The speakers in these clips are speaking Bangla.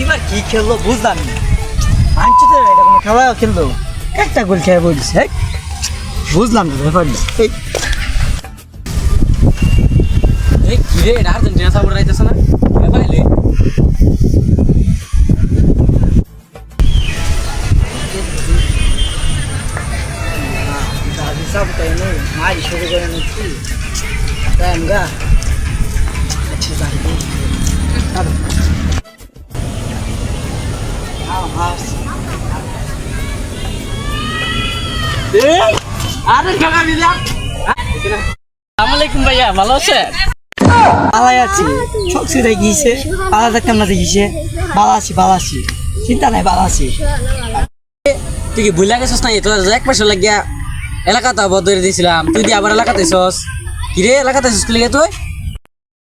এবার কি খেললো বুঝলাম না। আনছি তো এটা কোনো খেলাও খেললো, একটা গোল খেয়ে বলছি। হ্যাঁ বুঝলাম না ব্যাপারটা। এই কি রে এটা আর্জেন্টিনা সাপোর্ট রাইতেছ না পাইলে সব তাই নেই মারি শুরু করে নিচ্ছি তাই আমরা আচ্ছা যাই আরে টাকা দিলাম আসসালামু আলাইকুম ভাইয়া ভালো আছেন পালাই আছি শখসিটাই গিয়েছে, পালা থাকতাম না গিয়েছে। ভালো আছি, চিন্তা নাই, ভালো আছি। তুই কি ভুলে গেছিস না তোর এক পয়সা লাগিয়া এলাকাতে বদলে দিয়েছিলাম, তুই দিয়ে আবার এলাকাতে এসস। কি রে এলাকাতে এসস কি তুই?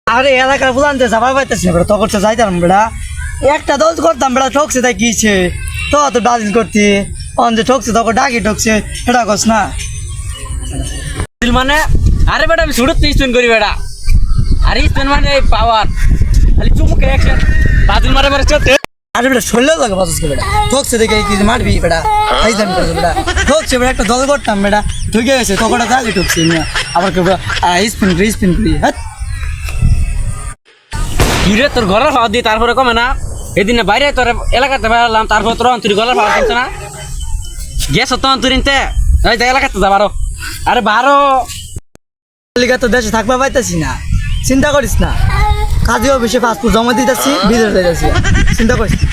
আরে এলাকার বুলানতে যাবার পাইতেছি না, তখন তো যাইতাম বেড়া। একটা দল করতাম বেড়া, ঠকছে তাই গিয়েছে তো তো ব্রাজিল করতে যে ঠকছে তখন ডাকি ঠকছে, এটা কস না মানে আরে বেটা আমি শুরুতে স্পেন করি বেটা, আরে স্পেন মানে পাওয়ার খালি চুমুকে অ্যাকশন বাদুল মারে মারে চলতে। আরে বেটা শরীর লাগে বাজছে বেটা, ঠকছে দেখে কি মারবি বেটা, খাইতাম করে বেটা। ঠকছে বেটা, একটা দল করতাম বেটা, ঢুকে গেছে তখন ডাকি ঠকছে আবার কেউ স্পিন করি। হ্যাঁ কি রে তোর ঘরের খাওয়া দিই তারপরে কমে না, এদিনে বাইরে তোর এলাকাতে বেড়ালাম তারপর তোর তুই গলার খাওয়া কিনছে না, গেছ তো তুই নিতে এলাকাতে যা বারো, আরে বারো লিগা তো দেশে থাকবা পাইতেছি না, চিন্তা করিস না। কাজে অফিসে পাসপোর্ট জমা দিতেছি, বিদেশ যাইতেছি, চিন্তা করিস না।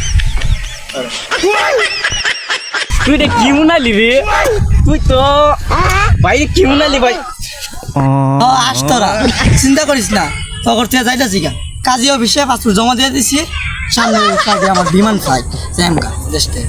তুই এটা কি মুনালি রে, তুই তো বাইরে কি মুনালি ভাই। তোরা চিন্তা করিস না, তখন তুই যাইতেছি গা কাজী অফিসে পাসপোর্ট জমা দিয়ে দিছি, সামনে আমার বিমান ফ্লাইট জ্যামকা দেশে।